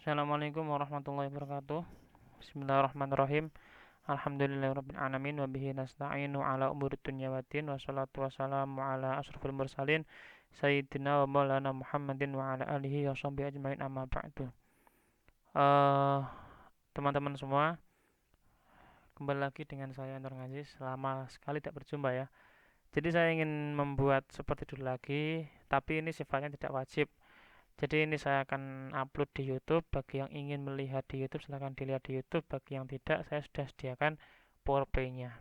Assalamualaikum warahmatullahi wabarakatuh. Bismillahirrahmanirrahim. Alhamdulillahirabbil alamin wa bihi nasta'inu ala umuri dunya waddin wassalatu wassalamu ala asrofil mursalin sayyidina wa maulana Muhammadin wa ala alihi wa sahbihi ajmain amma ba'du. Eh, Teman-teman semua, kembali lagi dengan saya Nur Aziz. Lama sekali tidak berjumpa ya. Jadi saya ingin membuat seperti dulu lagi, tapi ini sifatnya tidak wajib. Jadi ini saya akan upload di YouTube. Bagi yang ingin melihat di YouTube silahkan dilihat di YouTube. Bagi yang tidak, saya sudah sediakan PowerPoint-nya.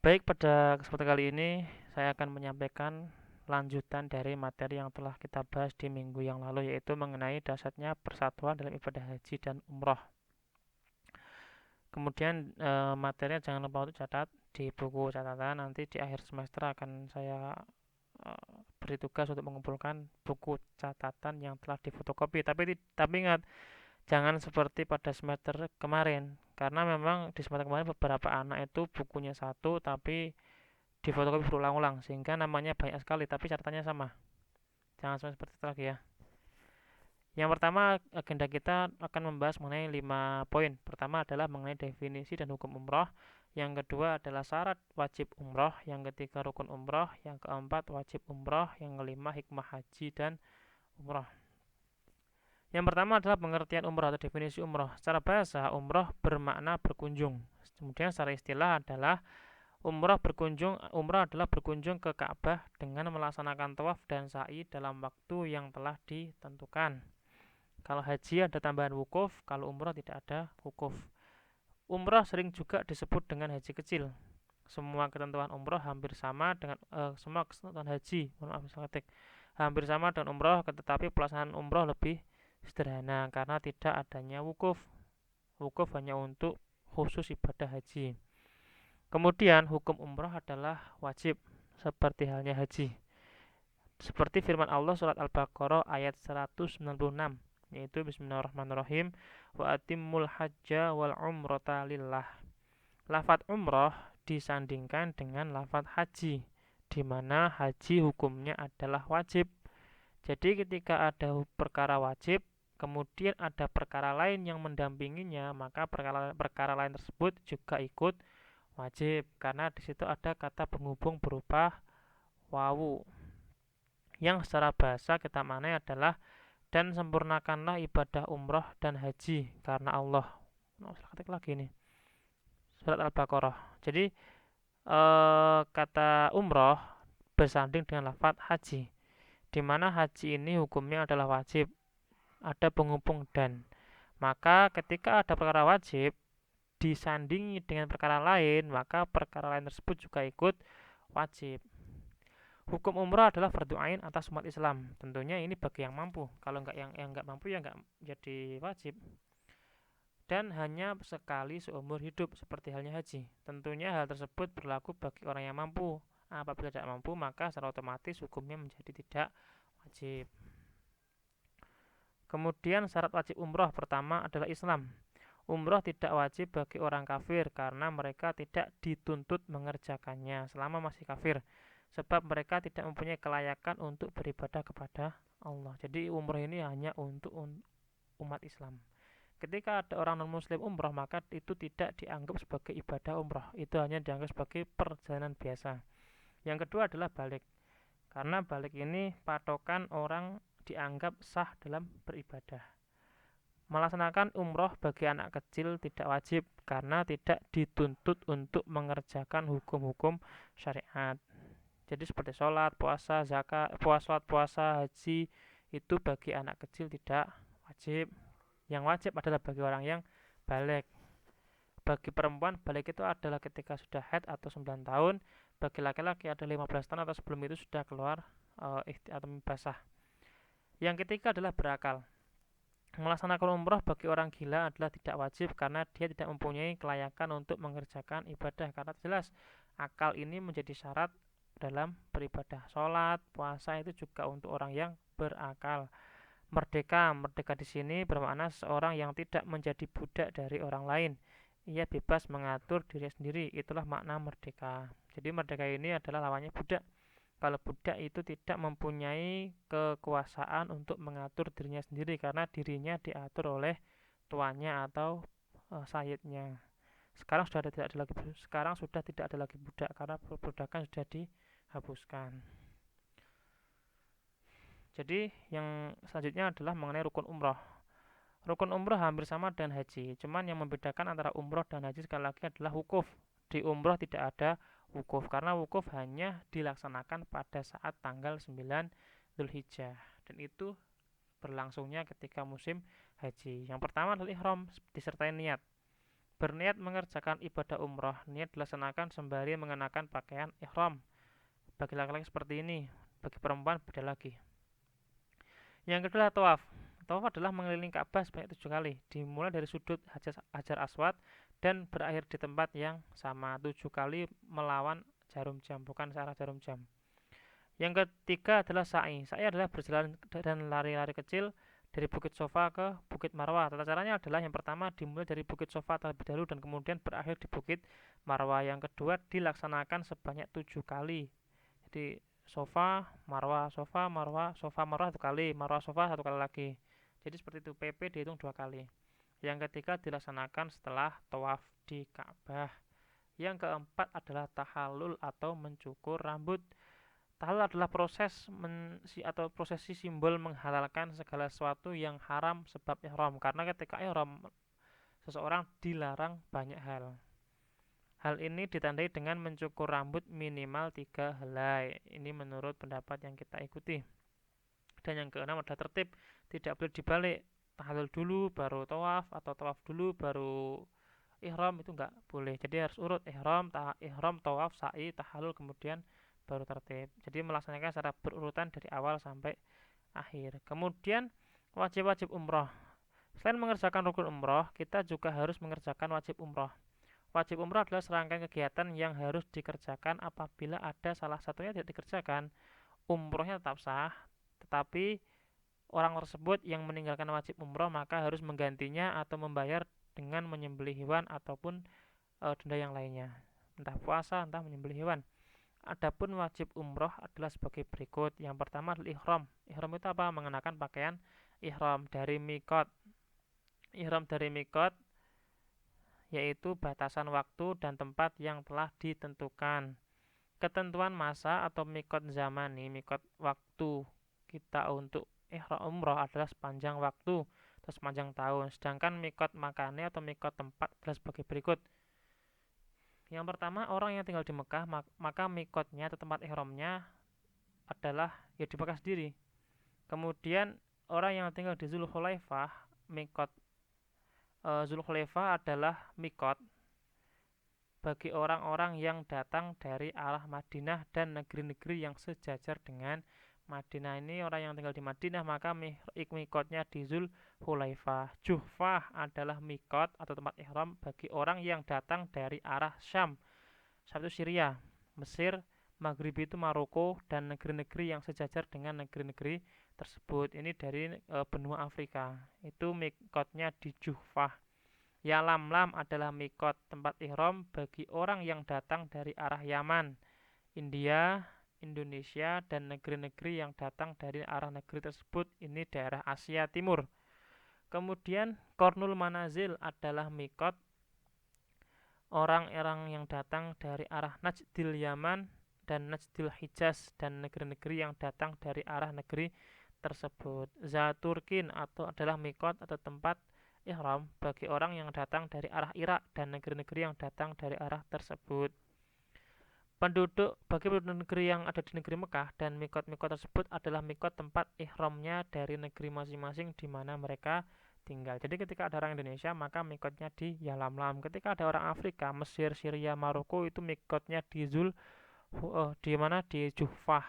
Baik, pada kesempatan kali ini saya akan menyampaikan lanjutan dari materi yang telah kita bahas di minggu yang lalu, yaitu mengenai dasarnya persatuan dalam ibadah haji dan umroh. Kemudian materinya jangan lupa untuk catat di buku catatan. Nanti di akhir semester akan saya beri tugas untuk mengumpulkan buku catatan yang telah difotokopi. Tapi ingat, jangan seperti pada semester kemarin, karena memang di semester kemarin beberapa anak itu bukunya satu tapi difotokopi berulang-ulang sehingga namanya banyak sekali tapi catatannya sama. Jangan sampai seperti itu lagi ya. Yang pertama, agenda kita akan membahas mengenai 5 poin. Pertama adalah mengenai definisi dan hukum umroh. Yang kedua adalah syarat wajib umroh. Yang ketiga rukun umroh. Yang keempat wajib umroh. Yang kelima hikmah haji dan umroh. Yang pertama adalah pengertian umroh atau definisi umroh. Secara bahasa, umroh bermakna berkunjung. Kemudian secara istilah adalah umroh adalah berkunjung ke Ka'bah dengan melaksanakan tawaf dan sa'i dalam waktu yang telah ditentukan. Kalau haji ada tambahan wukuf, kalau umroh tidak ada wukuf. Umroh sering juga disebut dengan haji kecil. Semua ketentuan umroh hampir sama dengan semua ketentuan haji, hampir sama dengan umroh, tetapi pelaksanaan umroh lebih sederhana karena tidak adanya wukuf. Wukuf hanya untuk khusus ibadah haji. Kemudian hukum umroh adalah wajib seperti halnya haji. Seperti firman Allah surat Al-Baqarah ayat 196, yaitu bismillahirrahmanirrahim wa atimmul hajja wal umrata lillah. Lafaz umroh disandingkan dengan lafaz haji, di mana haji hukumnya adalah wajib. Jadi ketika ada perkara wajib, kemudian ada perkara lain yang mendampinginya, maka perkara lain tersebut juga ikut wajib, karena di situ ada kata penghubung berupa wawu, yang secara bahasa kita maknai adalah dan sempurnakanlah ibadah umroh dan haji karena Allah. Ketik lagi nih surat Al-Baqarah. Jadi kata umroh bersanding dengan lafaz haji, di mana haji ini hukumnya adalah wajib, ada penghubung dan. Maka ketika ada perkara wajib disandingi dengan perkara lain, maka perkara lain tersebut juga ikut wajib. Hukum umrah adalah fardu ain atas umat Islam. Tentunya ini bagi yang mampu. Kalau yang nggak mampu ya nggak jadi wajib. Dan hanya sekali seumur hidup seperti halnya haji. Tentunya hal tersebut berlaku bagi orang yang mampu. Apabila tidak mampu, maka secara otomatis hukumnya menjadi tidak wajib. Kemudian syarat wajib umroh pertama adalah Islam. Umroh tidak wajib bagi orang kafir karena mereka tidak dituntut mengerjakannya selama masih kafir, sebab mereka tidak mempunyai kelayakan untuk beribadah kepada Allah. Jadi umroh ini hanya untuk umat Islam. Ketika ada orang non-muslim umroh, maka itu tidak dianggap sebagai ibadah umroh, itu hanya dianggap sebagai perjalanan biasa. Yang kedua adalah balik, karena balik ini patokan orang dianggap sah dalam beribadah. Melaksanakan umroh bagi anak kecil tidak wajib karena tidak dituntut untuk mengerjakan hukum-hukum syariat. Jadi seperti sholat, puasa, zakat, puasa, haji itu bagi anak kecil tidak wajib. Yang wajib adalah bagi orang yang balik. Bagi perempuan balik itu adalah ketika sudah haid atau 9 tahun. Bagi laki-laki ada 15 tahun atau sebelum itu sudah keluar atau basah. Yang ketiga adalah berakal. Melaksanakan umroh bagi orang gila adalah tidak wajib karena dia tidak mempunyai kelayakan untuk mengerjakan ibadah. Karena jelas akal ini menjadi syarat dalam beribadah. Sholat, puasa itu juga untuk orang yang berakal. Merdeka di sini bermakna seorang yang tidak menjadi budak dari orang lain. Ia bebas mengatur diri sendiri. Itulah makna merdeka. Jadi merdeka ini adalah lawannya budak. Kalau budak itu tidak mempunyai kekuasaan untuk mengatur dirinya sendiri karena dirinya diatur oleh tuannya atau sayyidnya. Sekarang sudah tidak ada lagi budak karena perbudakan sudah dihapuskan. Jadi yang selanjutnya adalah mengenai rukun umroh. Rukun umroh hampir sama dengan haji, cuman yang membedakan antara umroh dan haji sekali lagi adalah wukuf. Di umroh tidak ada wukuf karena wukuf hanya dilaksanakan pada saat tanggal 9 Dzulhijjah dan itu berlangsungnya ketika musim haji. Yang pertama adalah ihram disertai niat. Berniat mengerjakan ibadah umroh, niat dilaksanakan sembari mengenakan pakaian ihram. Bagi laki-laki seperti ini, bagi perempuan beda lagi. Yang kedua tawaf. Tawaf adalah mengelilingi Ka'bah sebanyak 7 kali, dimulai dari sudut Hajar Aswad dan berakhir di tempat yang sama 7 kali melawan jarum jam, bukan searah jarum jam. Yang ketiga adalah sa'i. Sa'i adalah berjalan dan lari-lari kecil dari Bukit Sofa ke Bukit Marwah. Tata caranya adalah yang pertama dimulai dari Bukit Sofa terlebih dahulu dan kemudian berakhir di Bukit Marwah. Yang kedua dilaksanakan sebanyak 7 kali. Jadi sofa, marwah, sofa, marwah, sofa, marwah 1 kali, marwah, sofa 1 kali lagi. Jadi seperti itu, PP dihitung 2 kali. Yang ketiga dilaksanakan setelah tawaf di Ka'bah. Yang keempat adalah tahallul atau mencukur rambut. Tahallul adalah atau prosesi simbol menghalalkan segala sesuatu yang haram sebab ihram. Karena ketika ihram seseorang dilarang banyak hal. Hal ini ditandai dengan mencukur rambut minimal 3 helai. Ini menurut pendapat yang kita ikuti. Dan yang keenam adalah tertib, tidak boleh dibalik. Tahallul dulu baru tawaf atau tawaf dulu baru ihram, itu enggak boleh. Jadi harus urut ihram, tawaf, sa'i, tahallul kemudian baru tertib. Jadi melaksanakan secara berurutan dari awal sampai akhir. Kemudian wajib-wajib umroh. Selain mengerjakan rukun umroh, kita juga harus mengerjakan wajib umroh. Wajib umroh adalah serangkaian kegiatan yang harus dikerjakan. Apabila ada salah satunya tidak dikerjakan, umrohnya tetap sah, tetapi orang tersebut yang meninggalkan wajib umroh maka harus menggantinya atau membayar dengan menyembelih hewan ataupun denda yang lainnya, entah puasa, entah menyembelih hewan. Adapun wajib umroh adalah sebagai berikut. Yang pertama adalah ihram. Ihram itu apa? Mengenakan pakaian ihram dari mikot. Ihram dari mikot yaitu batasan waktu dan tempat yang telah ditentukan. Ketentuan masa atau mikot zamani, mikot waktu kita untuk ihram umroh adalah sepanjang waktu atau sepanjang tahun. Sedangkan mikot makane atau mikot tempat adalah sebagai berikut. Yang pertama, orang yang tinggal di Mekah, maka mikotnya atau tempat ihramnya adalah ya di Mekah sendiri. Kemudian orang yang tinggal di Zulhulaifah, mikot Zulhulaifah adalah mikot bagi orang-orang yang datang dari arah Madinah dan negeri-negeri yang sejajar dengan Madinah. Ini orang yang tinggal di Madinah maka mikotnya di Zulhulaifah. Juhfah adalah mikot atau tempat ihram bagi orang yang datang dari arah Syam. Syam itu Syria, Mesir, Maghrib itu Maroko dan negeri-negeri yang sejajar dengan negeri-negeri tersebut. Ini dari benua Afrika. Itu mikotnya di Juhfah. Yalamlam adalah mikot tempat ihram bagi orang yang datang dari arah Yaman, India, Indonesia, dan negeri-negeri yang datang dari arah negeri tersebut. Ini daerah Asia Timur. Kemudian Kornul Manazil adalah mikot orang-orang yang datang dari arah Najdil Yaman dan Najdil Hijaz dan negeri-negeri yang datang dari arah negeri tersebut. Zaturkin atau adalah mikot atau tempat ihram bagi orang yang datang dari arah Irak dan negeri-negeri yang datang dari arah tersebut. Bagi penduduk negeri yang ada di negeri Mekah dan mikot-mikot tersebut adalah mikot tempat ihramnya dari negeri masing-masing di mana mereka tinggal. Jadi ketika ada orang Indonesia maka mikotnya di Yalamlam. Ketika ada orang Afrika, Mesir, Syria, Maroko itu mikotnya di mana di Juhfah.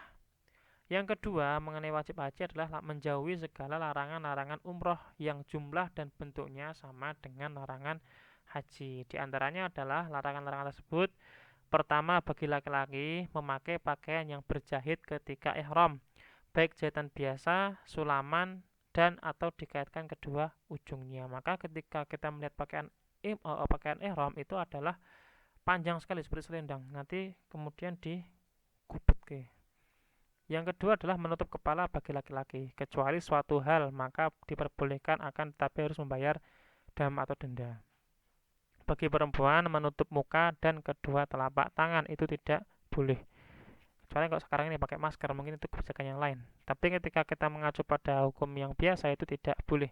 Yang kedua, mengenai wajib haji adalah menjauhi segala larangan-larangan umroh yang jumlah dan bentuknya sama dengan larangan haji. Di antaranya adalah larangan-larangan tersebut. Pertama, bagi laki-laki memakai pakaian yang berjahit ketika ihram, baik jahitan biasa, sulaman, dan atau dikaitkan kedua ujungnya. Maka ketika kita melihat pakaian ihram itu adalah panjang sekali seperti selendang. Nanti kemudian digubet ke. Yang kedua adalah menutup kepala bagi laki-laki, kecuali suatu hal maka diperbolehkan akan tetapi harus membayar dam atau denda. Bagi perempuan menutup muka dan kedua telapak tangan itu tidak boleh. Kecuali kalau sekarang ini pakai masker, mungkin itu kebijakan yang lain. Tapi ketika kita mengacu pada hukum yang biasa itu tidak boleh.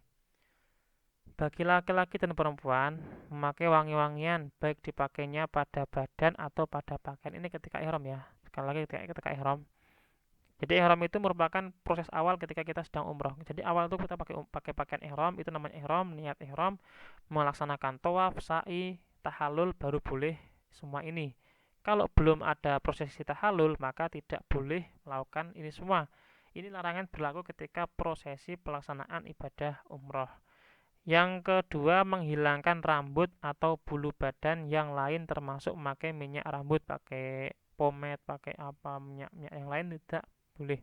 Bagi laki-laki dan perempuan, memakai wangi-wangian baik dipakainya pada badan atau pada pakaian. Ini ketika ihram ya. Sekali lagi ketika ihram. Jadi ihram itu merupakan proses awal ketika kita sedang umroh. Jadi awal itu kita pakai pakaian ihram, itu namanya ihram, niat ihram, melaksanakan tawaf, sa'i, tahallul baru boleh semua ini. Kalau belum ada prosesi tahallul, maka tidak boleh melakukan ini semua. Ini larangan berlaku ketika prosesi pelaksanaan ibadah umroh. Yang kedua, menghilangkan rambut atau bulu badan yang lain termasuk memakai minyak rambut, pakai pomade, pakai apa minyak-minyak yang lain tidak boleh.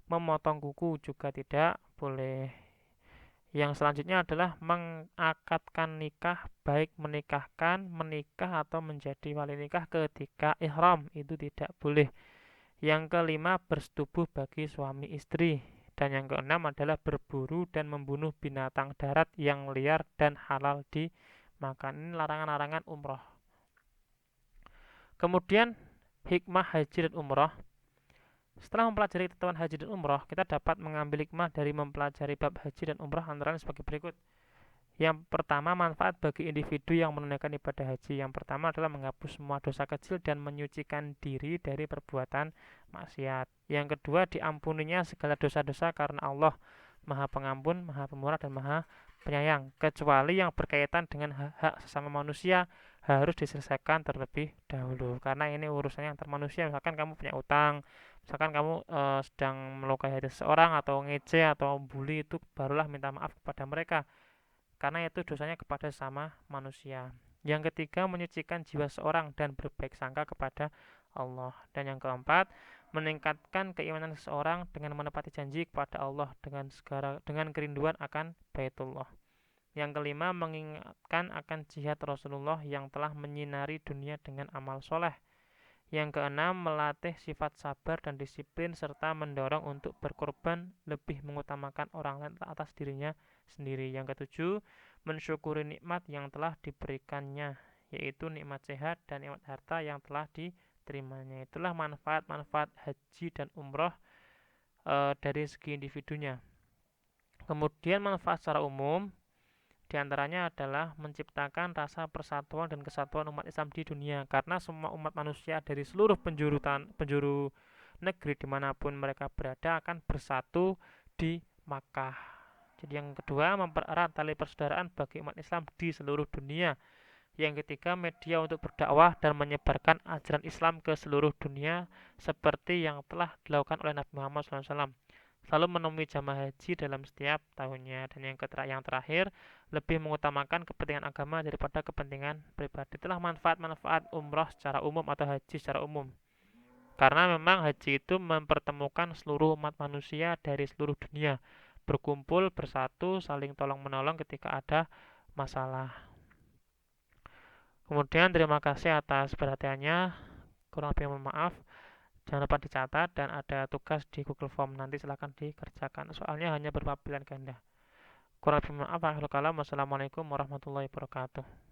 Memotong kuku juga tidak boleh. Yang selanjutnya adalah mengakadkan nikah, baik menikahkan, menikah atau menjadi wali nikah ketika ihram, itu tidak boleh. Yang kelima, bersetubuh bagi suami istri. Dan yang keenam adalah berburu dan membunuh binatang darat yang liar dan halal dimakan. Ini larangan-larangan umroh. Kemudian hikmah haji dan umroh. Setelah mempelajari ketentuan haji dan umroh, kita dapat mengambil hikmah dari mempelajari bab haji dan umroh antara lain sebagai berikut. Yang pertama, manfaat bagi individu yang menunaikan ibadah haji. Yang pertama adalah menghapus semua dosa kecil dan menyucikan diri dari perbuatan maksiat. Yang kedua, diampuninya segala dosa-dosa karena Allah Maha Pengampun, Maha Pemurah, dan Maha Penyayang. Kecuali yang berkaitan dengan hak sesama manusia harus diselesaikan terlebih dahulu. Karena ini urusannya antar manusia. Misalkan kamu punya utang, misalkan kamu sedang melukai hati seseorang atau ngece atau bully, itu barulah minta maaf kepada mereka karena itu dosanya kepada sesama manusia. Yang ketiga, menyucikan jiwa seorang dan berbaik sangka kepada Allah. Dan yang keempat, meningkatkan keimanan seseorang dengan menepati janji kepada Allah dengan kerinduan akan Baitullah. Yang kelima, mengingatkan akan jihad Rasulullah yang telah menyinari dunia dengan amal soleh. Yang keenam, melatih sifat sabar dan disiplin serta mendorong untuk berkorban, lebih mengutamakan orang lain atas dirinya sendiri. Yang ketujuh, mensyukuri nikmat yang telah diberikannya, yaitu nikmat sehat dan nikmat harta yang telah diterimanya. Itulah manfaat-manfaat haji dan umroh dari segi individunya. Kemudian manfaat secara umum, di antaranya adalah menciptakan rasa persatuan dan kesatuan umat Islam di dunia, karena semua umat manusia dari seluruh penjuru negeri dimanapun mereka berada akan bersatu di Makkah. Jadi yang kedua, mempererat tali persaudaraan bagi umat Islam di seluruh dunia. Yang ketiga, media untuk berdakwah dan menyebarkan ajaran Islam ke seluruh dunia seperti yang telah dilakukan oleh Nabi Muhammad SAW. Selalu menemui jamaah haji dalam setiap tahunnya. Dan yang terakhir, lebih mengutamakan kepentingan agama daripada kepentingan pribadi. Itulah manfaat-manfaat umroh secara umum atau haji secara umum. Karena memang haji itu mempertemukan seluruh umat manusia dari seluruh dunia, berkumpul, bersatu, saling tolong-menolong ketika ada masalah. Kemudian terima kasih atas perhatiannya. Kurang lebih mohon maaf. Jangan lupa dicatat dan ada tugas di Google Form. Nanti silahkan dikerjakan. Soalnya hanya berupa pilihan ganda. Kurang lebih maaf. Wassalamualaikum warahmatullahi wabarakatuh.